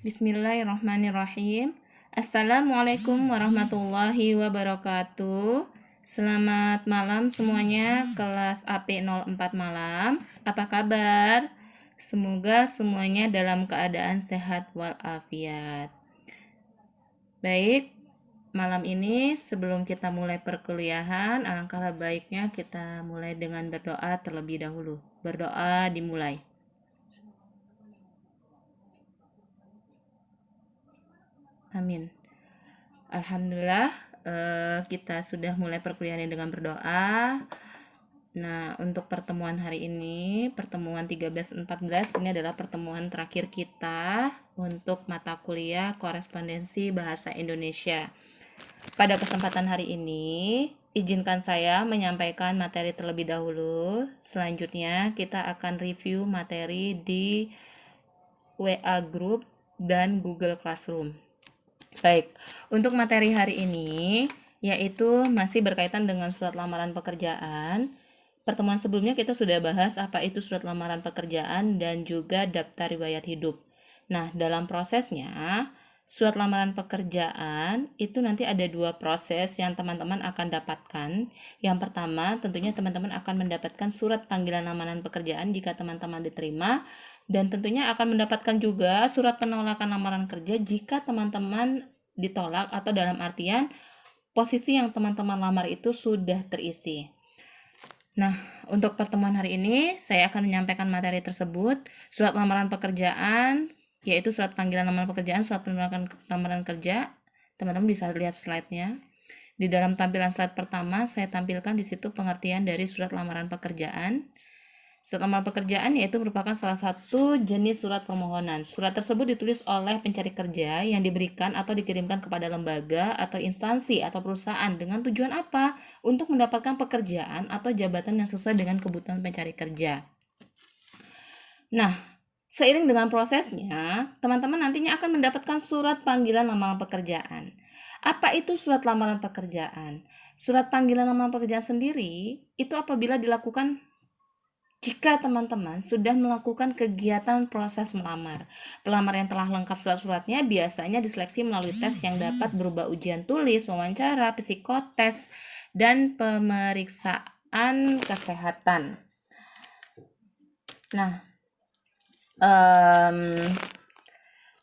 Bismillahirrahmanirrahim. Assalamualaikum warahmatullahi wabarakatuh. Selamat malam semuanya, kelas AP04 malam. Apa kabar? Semoga semuanya dalam keadaan sehat walafiat. Baik, malam ini sebelum kita mulai perkuliahan, alangkah baiknya kita mulai dengan berdoa terlebih dahulu. Berdoa dimulai. Amin. Alhamdulillah, kita sudah mulai perkuliahan dengan berdoa. Nah, untuk pertemuan hari ini, pertemuan 13-14 ini adalah pertemuan terakhir kita untuk mata kuliah korespondensi bahasa Indonesia. Pada kesempatan hari ini, izinkan saya menyampaikan materi terlebih dahulu. Selanjutnya, kita akan review materi di WA Group dan Google Classroom. Baik, untuk materi hari ini yaitu masih berkaitan dengan surat lamaran pekerjaan. Pertemuan sebelumnya kita sudah bahas apa itu surat lamaran pekerjaan dan juga daftar riwayat hidup. Nah, dalam prosesnya, surat lamaran pekerjaan itu nanti ada dua proses yang teman-teman akan dapatkan. Yang pertama, tentunya teman-teman akan mendapatkan surat panggilan lamaran pekerjaan jika teman-teman diterima, dan tentunya akan mendapatkan juga surat penolakan lamaran kerja jika teman-teman ditolak, atau dalam artian posisi yang teman-teman lamar itu sudah terisi. Nah, untuk pertemuan hari ini saya akan menyampaikan materi tersebut. Surat lamaran pekerjaan, yaitu surat panggilan lamaran pekerjaan, surat penolakan lamaran kerja. Teman-teman bisa lihat slide-nya. Di dalam tampilan slide pertama, saya tampilkan di situ pengertian dari surat lamaran pekerjaan. Surat lamaran pekerjaan yaitu merupakan salah satu jenis surat permohonan. Surat tersebut ditulis oleh pencari kerja yang diberikan atau dikirimkan kepada lembaga atau instansi atau perusahaan dengan tujuan apa? Untuk mendapatkan pekerjaan atau jabatan yang sesuai dengan kebutuhan pencari kerja. Nah, seiring dengan prosesnya, teman-teman nantinya akan mendapatkan surat panggilan lamaran pekerjaan. Apa itu surat lamaran pekerjaan? Surat panggilan lamaran pekerjaan sendiri itu apabila dilakukan jika teman-teman sudah melakukan kegiatan proses melamar. Pelamar yang telah lengkap surat-suratnya biasanya diseleksi melalui tes yang dapat berupa ujian tulis, wawancara, psikotes, dan pemeriksaan kesehatan. Nah,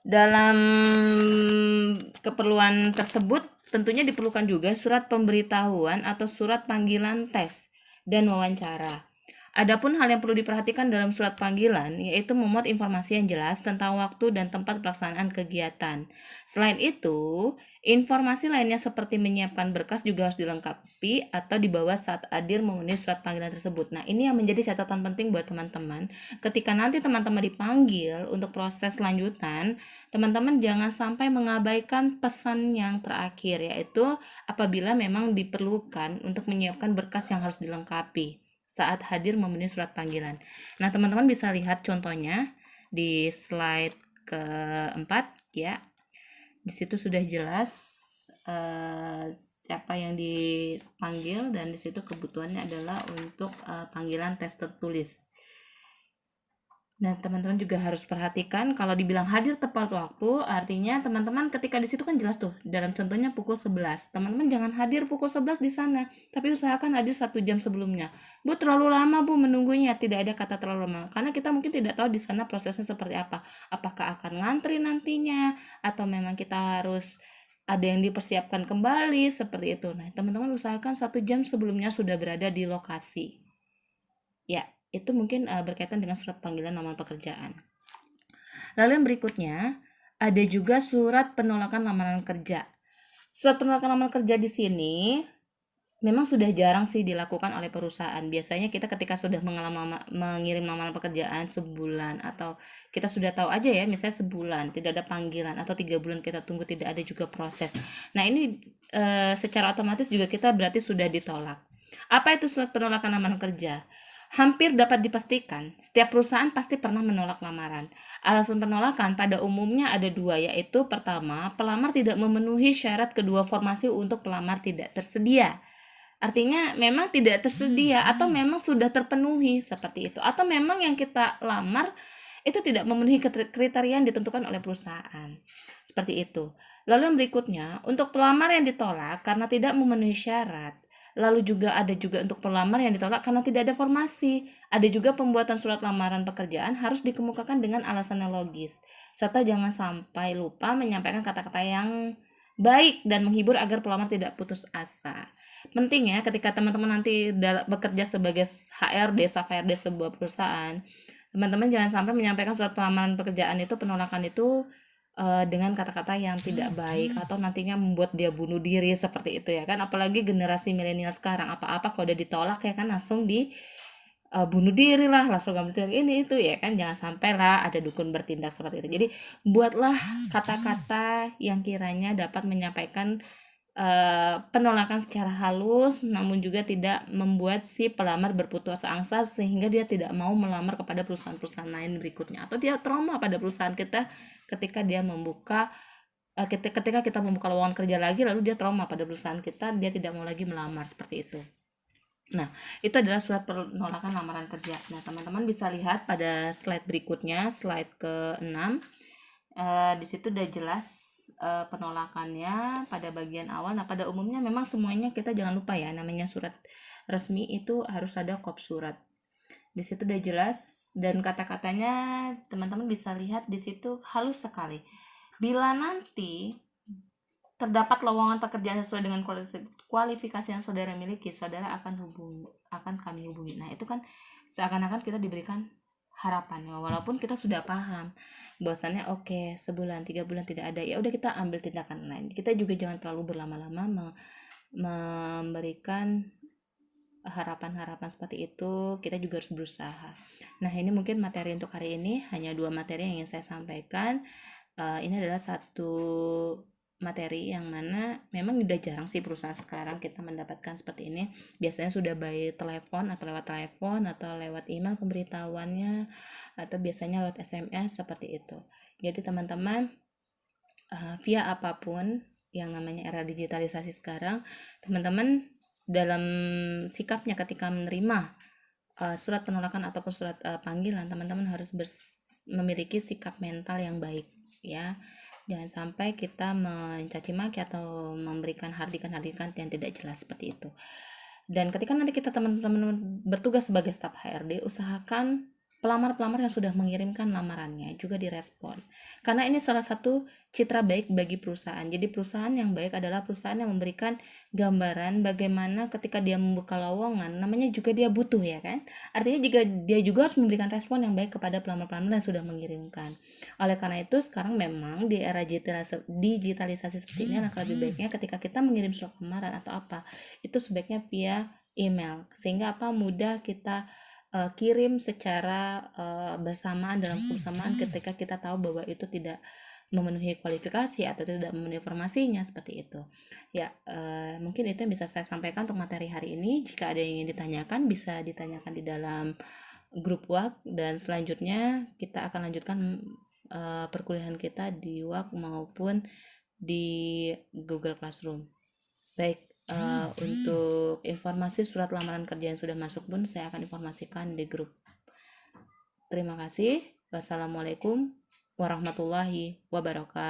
dalam keperluan tersebut tentunya diperlukan juga surat pemberitahuan atau surat panggilan tes dan wawancara. Adapun hal yang perlu diperhatikan dalam surat panggilan yaitu memuat informasi yang jelas tentang waktu dan tempat pelaksanaan kegiatan. Selain itu, informasi lainnya seperti menyiapkan berkas juga harus dilengkapi atau dibawa saat hadir memenuhi surat panggilan tersebut. Nah, ini yang menjadi catatan penting buat teman-teman. Ketika nanti teman-teman dipanggil untuk proses lanjutan, teman-teman jangan sampai mengabaikan pesan yang terakhir, yaitu apabila memang diperlukan untuk menyiapkan berkas yang harus dilengkapi saat hadir memenuhi surat panggilan. Nah, teman-teman bisa lihat contohnya di slide keempat ya. Di situ sudah jelas siapa yang dipanggil, dan di situ kebutuhannya adalah untuk panggilan tes tertulis. Nah, teman-teman juga harus perhatikan kalau dibilang hadir tepat waktu, artinya teman-teman ketika di situ kan jelas tuh, dalam contohnya pukul 11. Teman-teman jangan hadir pukul 11 di sana, tapi usahakan hadir 1 jam sebelumnya. Bu, terlalu lama Bu menunggunya. Tidak ada kata terlalu lama, karena kita mungkin tidak tahu di sana prosesnya seperti apa. Apakah akan ngantri nantinya, atau memang kita harus ada yang dipersiapkan kembali, seperti itu. Nah, teman-teman usahakan 1 jam sebelumnya sudah berada di lokasi. Ya, itu mungkin berkaitan dengan surat panggilan lamaran pekerjaan. Lalu yang berikutnya, ada juga surat penolakan lamaran kerja. Surat penolakan lamaran kerja di sini memang sudah jarang sih dilakukan oleh perusahaan. Biasanya kita ketika sudah mengirim lamaran pekerjaan sebulan, atau kita sudah tahu aja ya, misalnya sebulan tidak ada panggilan, atau 3 bulan kita tunggu tidak ada juga proses. Nah, ini secara otomatis juga kita berarti sudah ditolak. Apa itu surat penolakan lamaran kerja? Hampir dapat dipastikan, setiap perusahaan pasti pernah menolak lamaran. Alasan penolakan pada umumnya ada dua, yaitu pertama, pelamar tidak memenuhi syarat kedua formasi untuk pelamar tidak tersedia. Artinya memang tidak tersedia atau memang sudah terpenuhi seperti itu. Atau memang yang kita lamar itu tidak memenuhi kriteria yang ditentukan oleh perusahaan. Seperti itu. Lalu yang berikutnya, untuk pelamar yang ditolak karena tidak memenuhi syarat. Lalu juga ada juga untuk pelamar yang ditolak karena tidak ada formasi. Ada juga pembuatan surat lamaran pekerjaan harus dikemukakan dengan alasan yang logis. Serta jangan sampai lupa menyampaikan kata-kata yang baik dan menghibur agar pelamar tidak putus asa. Penting ya ketika teman-teman nanti bekerja sebagai HRD, staf HRD sebuah perusahaan, teman-teman jangan sampai menyampaikan surat pelamaran pekerjaan itu, penolakan itu dengan kata-kata yang tidak baik atau nantinya membuat dia bunuh diri seperti itu ya kan. Apalagi generasi milenial sekarang, apa-apa kalau udah ditolak ya kan langsung di bunuh diri lah, langsung gambar tindak ini itu ya kan. Jangan sampai lah ada dukun bertindak seperti itu. Jadi buatlah kata-kata yang kiranya dapat menyampaikan penolakan secara halus, namun juga tidak membuat si pelamar berputus asa sehingga dia tidak mau melamar kepada perusahaan-perusahaan lain berikutnya, atau dia trauma pada perusahaan kita ketika dia membuka ketika kita membuka lowongan kerja lagi, lalu dia trauma pada perusahaan kita, dia tidak mau lagi melamar seperti itu. Nah, itu adalah surat penolakan lamaran kerja. Nah, teman-teman bisa lihat pada slide berikutnya, slide ke-6. Di situ udah jelas penolakannya pada bagian awal. Nah, pada umumnya memang semuanya kita jangan lupa ya, namanya surat resmi itu harus ada kop surat. Di situ udah jelas, dan kata-katanya teman-teman bisa lihat di situ halus sekali. Bila nanti terdapat lowongan pekerjaan sesuai dengan kualifikasi yang saudara miliki, saudara akan kami hubungi. Nah, itu kan seakan-akan kita diberikan harapan, walaupun kita sudah paham bahwasannya oke, sebulan 3 bulan tidak ada, ya udah kita ambil tindakan lain. Kita juga jangan terlalu berlama-lama memberikan harapan-harapan seperti itu. Kita juga harus berusaha. Nah, ini mungkin materi untuk hari ini, hanya 2 materi yang ingin saya sampaikan. Ini adalah satu materi yang mana memang udah jarang sih perusahaan sekarang kita mendapatkan seperti ini. Biasanya sudah by telepon atau lewat email pemberitahuannya, atau biasanya lewat SMS seperti itu. Jadi teman-teman, via apapun yang namanya era digitalisasi sekarang, teman-teman dalam sikapnya ketika menerima surat penolakan ataupun surat panggilan, teman-teman harus memiliki sikap mental yang baik ya. Jangan sampai kita mencaci maki atau memberikan hardikan-hardikan yang tidak jelas seperti itu. Dan ketika nanti kita teman-teman bertugas sebagai staf HRD, usahakan pelamar-pelamar yang sudah mengirimkan lamarannya juga direspon. Karena ini salah satu citra baik bagi perusahaan. Jadi perusahaan yang baik adalah perusahaan yang memberikan gambaran bagaimana ketika dia membuka lowongan, namanya juga dia butuh ya kan. Artinya jika dia juga harus memberikan respon yang baik kepada pelamar-pelamar yang sudah mengirimkan. Oleh karena itu sekarang memang di era digitalisasi seperti ini, langkah lebih baiknya ketika kita mengirim surat lamaran atau apa, itu sebaiknya via email, sehingga mudah kita kirim secara bersamaan dalam kebersamaan ketika kita tahu bahwa itu tidak memenuhi kualifikasi atau tidak memenuhi informasinya seperti itu ya. Mungkin itu yang bisa saya sampaikan untuk materi hari ini. Jika ada yang ingin ditanyakan, bisa ditanyakan di dalam grup WhatsApp, dan selanjutnya kita akan lanjutkan perkuliahan kita di WhatsApp maupun di Google Classroom. Baik, untuk informasi surat lamaran kerja yang sudah masuk pun saya akan informasikan di grup. Terima kasih. Wassalamualaikum warahmatullahi wabarakatuh.